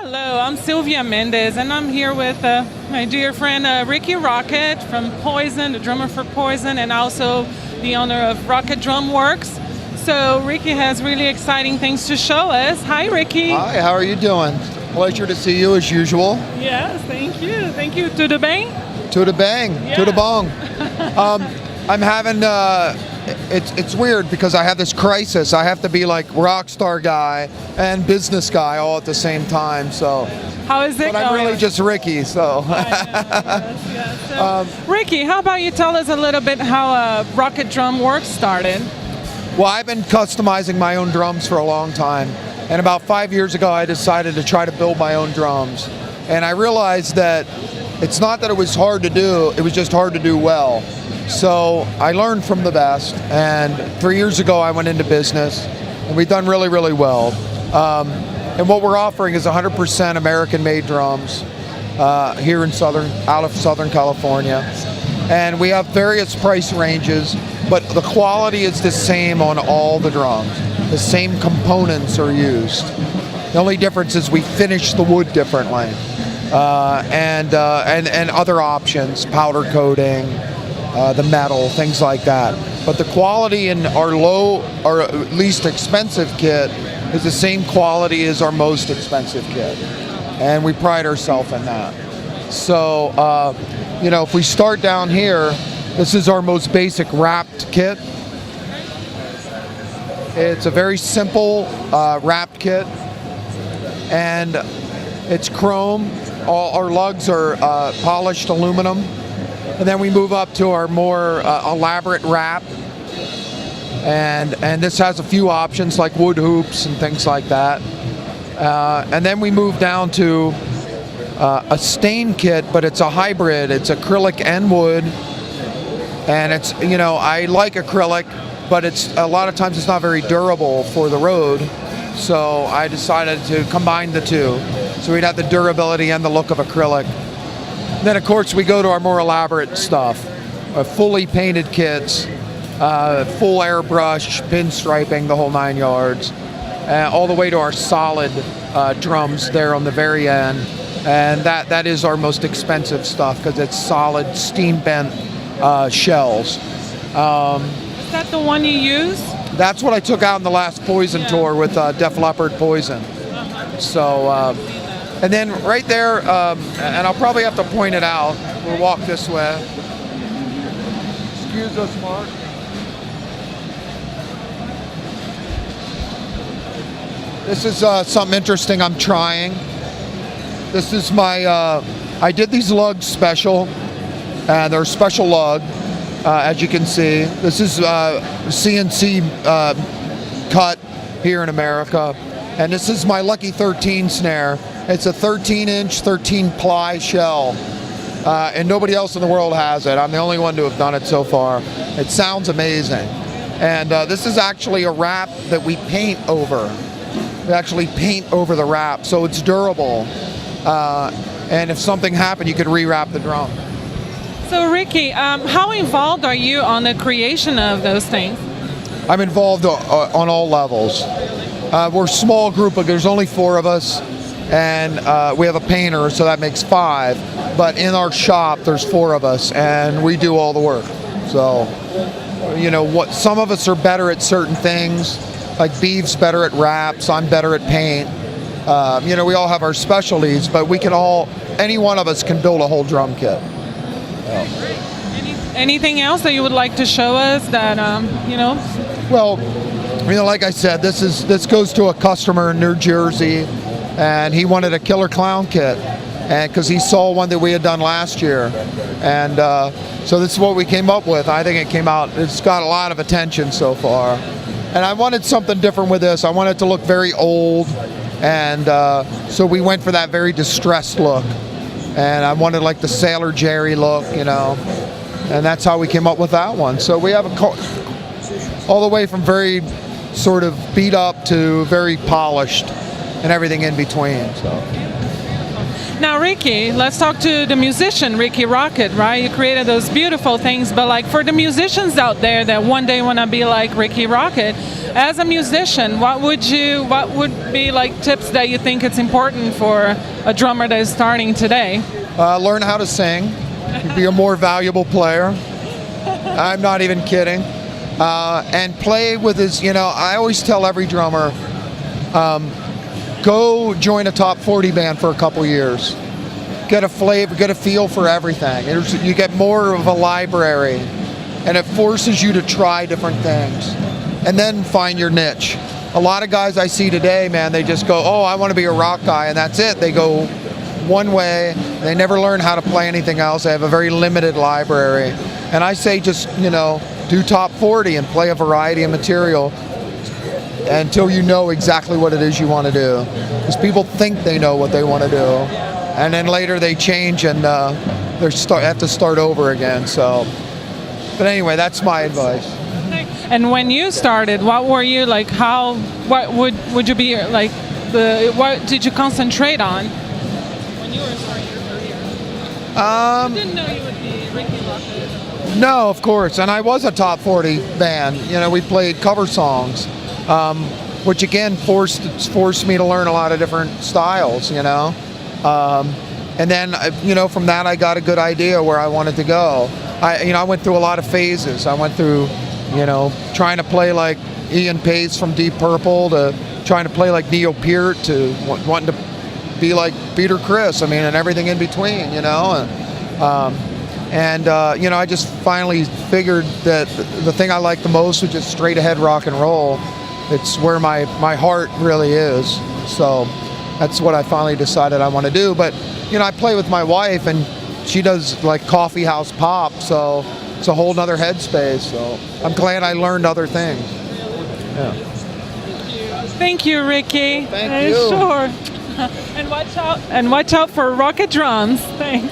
Hello, I'm Sylvia Mendez, and I'm here with my dear friend Rikki Rockett from Poison, the drummer for Poison, and also the owner of Rockett Drum Works. So Rikki has really exciting things to show us. Hi, Rikki. Hi, how are you doing? Pleasure to see you as usual. Yes, thank you. Thank you. To the bang? To the bang, Yeah. to the bong. I'm having, it's weird because I have this crisis. I have to be like rock star guy and business guy all at the same time. So, How is it but I'm going? really just Rikki. So, Yes. So, Rikki, how about you tell us a little bit how Rockett Drum Works started? well, I've been customizing my own drums for a long time. And about 5 years ago, I decided to try to build my own drums. And I realized that it's not that it was hard to do, it was just hard to do well. So I learned from the best, and 3 years ago I went into business, and we've done really, really well. And what we're offering is 100% American-made drums here in out of Southern California. And we have various price ranges, but the quality is the same on all the drums. The same components are used. The only difference is we finish the wood differently. And other options, powder coating, the metal, things like that. But the quality in our least expensive kit is the same quality as our most expensive kit. And we pride ourselves in that. So, if we start down here, this is our most basic wrapped kit. It's a very simple wrapped kit, and it's chrome. All our lugs are polished aluminum, and then we move up to our more elaborate wrap, and this has a few options like wood hoops and things like that. And then we move down to a stain kit, but it's a hybrid. It's acrylic and wood, and it's I like acrylic, but it's a lot of times it's not very durable for the road. So I decided to combine the two. So we'd have the durability and the look of acrylic. Then of course we go to our more elaborate stuff. Fully painted kits, full airbrush, pinstriping, the whole 9 yards. All the way to our solid drums there on the very end. And that is our most expensive stuff because it's solid steam bent shells. Is that the one you use? That's what I took out in the last Poison tour with Def Leppard Poison. So, and then right there, and I'll probably have to point it out. We'll walk this way. Excuse us, Mark. This is something interesting I'm trying. This is my, I did these lugs special, and they're a special lug. As you can see, this is CNC cut here in America, and this is my Lucky 13 snare. It's a 13-inch, 13-ply shell, and nobody else in the world has it. I'm the only one to have done it so far. It sounds amazing, and this is actually a wrap that we paint over. We actually paint over the wrap, so it's durable, and if something happened, you could rewrap the drum. So Rikki, how involved are you on the creation of those things? I'm involved on all levels. We're a small group, but there's only 4 of us, and we have a painter, so that makes 5. But in our shop, there's 4 of us, and we do all the work. So, some of us are better at certain things. Like Beeve's better at wraps, I'm better at paint. We all have our specialties, but any one of us can build a whole drum kit. Anything else that you would like to show us that, Well, like I said, this goes to a customer in New Jersey, and he wanted a killer clown kit, and because he saw one that we had done last year, and so this is what we came up with. I think it's got a lot of attention so far, and I wanted something different with this. I wanted it to look very old, and so we went for that very distressed look, and I wanted like the Sailor Jerry look, and that's how we came up with that one. So we have all the way from very sort of beat up to very polished and everything in between. So. Now, Rikki, let's talk to the musician, Rikki Rockett, right? You created those beautiful things, but like for the musicians out there that one day want to be like Rikki Rockett, As a musician, what would be like tips that you think it's important for a drummer that is starting today? Learn how to sing, be a more valuable player. I'm not even kidding. And play with his, I always tell every drummer, go join a top 40 band for a couple years. Get a flavor, get a feel for everything. You get more of a library, and it forces you to try different things. And then find your niche. A lot of guys I see today, man, they just go, oh, I want to be a rock guy, and that's it. They go one way. They never learn how to play anything else. They have a very limited library. And I say just, do top 40 and play a variety of material until you know exactly what it is you want to do. Because people think they know what they want to do. And then later they change and they have to start over again. So, but anyway, that's my advice. And when you started, what were you like? What would you be like? What did you concentrate on when you were starting your career? You didn't know you would be Rikki Rockett. No, of course. And I was a top 40 band. We played cover songs, which again forced me to learn a lot of different styles. And then from that I got a good idea where I wanted to go. I went through a lot of phases. I went through trying to play like Ian Pace from Deep Purple to trying to play like Neil Peart to wanting to be like Peter Criss. And everything in between. I just finally figured that the thing I liked the most was just straight ahead rock and roll. It's where my heart really is. So that's what I finally decided I want to do. But I play with my wife, and she does like coffee house pop, so it's a whole nother headspace. So I'm glad I learned other things. Yeah. Thank you, Rikki. Thank you. Sure. And watch out for Rockett drums. Thanks.